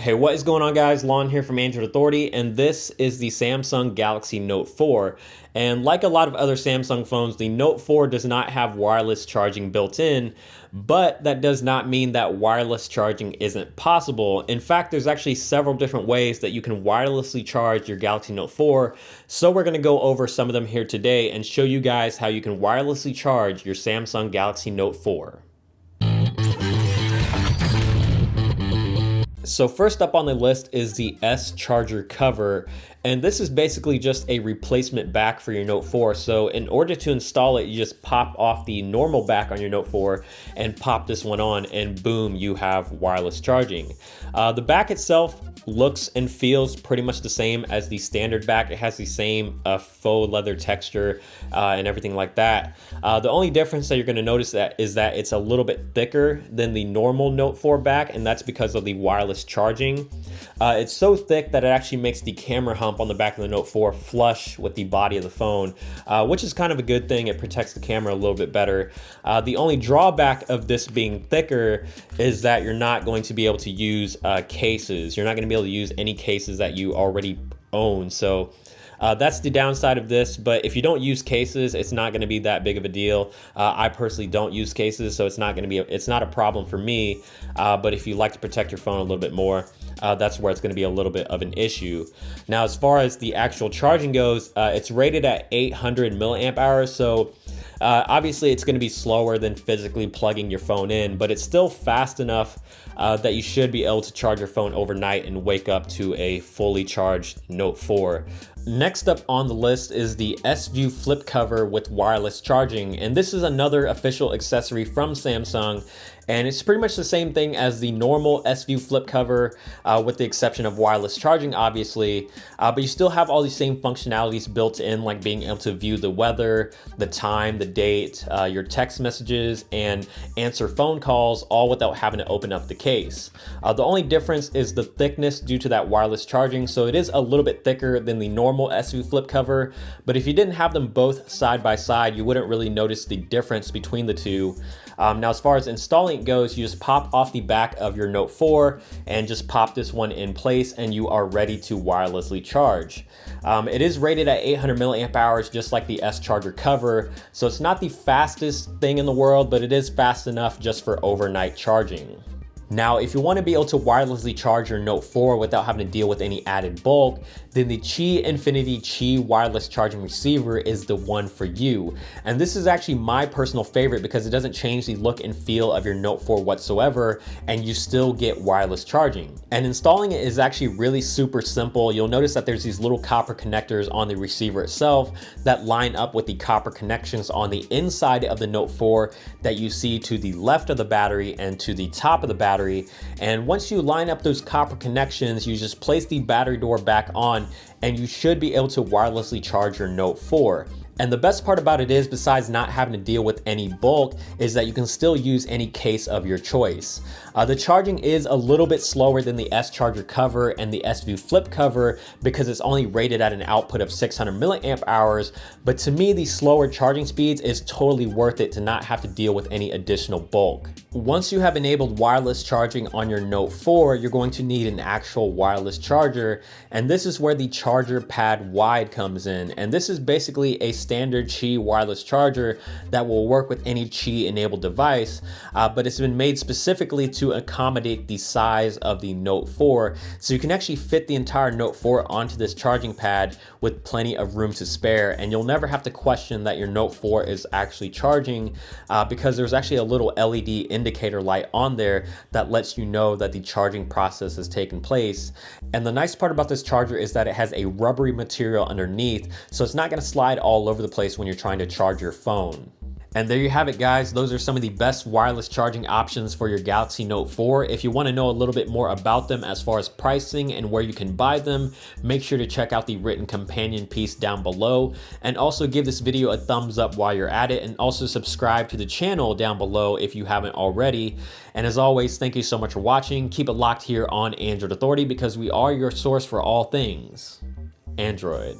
Hey, what is going on, guys? Lon here from Android Authority, and this is the Samsung Galaxy Note 4. And like a lot of other Samsung phones, the Note 4 does not have wireless charging built in, but that does not mean that wireless charging isn't possible. In fact, there's actually several different ways that you can wirelessly charge your Galaxy Note 4. So we're going to go over some of them here today and show you guys how you can wirelessly charge your Samsung Galaxy Note 4. So first up on the list is the S charger cover, and this is basically just a replacement back for your Note 4. So in order to install it, you just pop off the normal back on your Note 4 and pop this one on, and boom, you have wireless charging. The back itself looks and feels pretty much the same as the standard back. It has the same faux leather texture and everything like that. The only difference that you're going to notice is that it's a little bit thicker than the normal Note 4 back, and that's because of the wireless charging. It's so thick that it actually makes the camera hump on the back of the Note 4 flush with the body of the phone, which is kind of a good thing. It protects the camera a little bit better. The only drawback of this being thicker is that you're not going to be able to use cases. You're not going to be able to use any cases that you already own. So that's the downside of this, but if you don't use cases, it's not going to be that big of a deal. I personally don't use cases, so it's not a problem for me. But if you like to protect your phone a little bit more, that's where it's going to be a little bit of an issue. Now, as far as the actual charging goes, it's rated at 800 milliamp hours. So obviously it's going to be slower than physically plugging your phone in, but it's still fast enough that you should be able to charge your phone overnight and wake up to a fully charged Note 4. Next up on the list is the S View flip cover with wireless charging, and this is another official accessory from Samsung, and it's pretty much the same thing as the normal S View flip cover with the exception of wireless charging, obviously, but you still have all these same functionalities built in, like being able to view the weather, the time, the date, your text messages, and answer phone calls, all without having to open up the case. The only difference is the thickness due to that wireless charging, so it is a little bit thicker than the normal S View flip cover, but if you didn't have them both side by side, you wouldn't really notice the difference between the two. Now, as far as installing it goes, you just pop off the back of your Note 4 and just pop this one in place, and you are ready to wirelessly charge. It is rated at 800 milliamp hours, just like the S charger cover, so it's not the fastest thing in the world, but it is fast enough just for overnight charging. Now, if you want to be able to wirelessly charge your Note 4 without having to deal with any added bulk, then the Qi Infinity Qi wireless charging receiver is the one for you. And this is actually my personal favorite because it doesn't change the look and feel of your Note 4 whatsoever, and you still get wireless charging. And installing it is actually really super simple. You'll notice that there's these little copper connectors on the receiver itself that line up with the copper connections on the inside of the Note 4 that you see to the left of the battery and to the top of the battery. And once you line up those copper connections, you just place the battery door back on, and you should be able to wirelessly charge your Note 4. And the best part about it is, besides not having to deal with any bulk, is that you can still use any case of your choice. The charging is a little bit slower than the S charger cover and the S View flip cover because it's only rated at an output of 600 milliamp hours, but to me, the slower charging speeds is totally worth it to not have to deal with any additional bulk. Once you have enabled wireless charging on your Note 4, you're going to need an actual wireless charger, and this is where the charger pad wide comes in. And this is basically a standard Qi wireless charger that will work with any Qi enabled device, but it's been made specifically to accommodate the size of the Note 4, so you can actually fit the entire Note 4 onto this charging pad with plenty of room to spare, and you'll never have to question that your Note 4 is actually charging because there's actually a little LED indicator light on there that lets you know that the charging process has taken place. And the nice part about this charger is that it has a rubbery material underneath, so it's not going to slide all over the place when you're trying to charge your phone. And there you have it, guys. Those are some of the best wireless charging options for your Galaxy Note 4. If you want to know a little bit more about them as far as pricing and where you can buy them, make sure to check out the written companion piece down below, and also give this video a thumbs up while you're at it, and also subscribe to the channel down below if you haven't already. And as always, thank you so much for watching. Keep it locked here on Android Authority because we are your source for all things Android.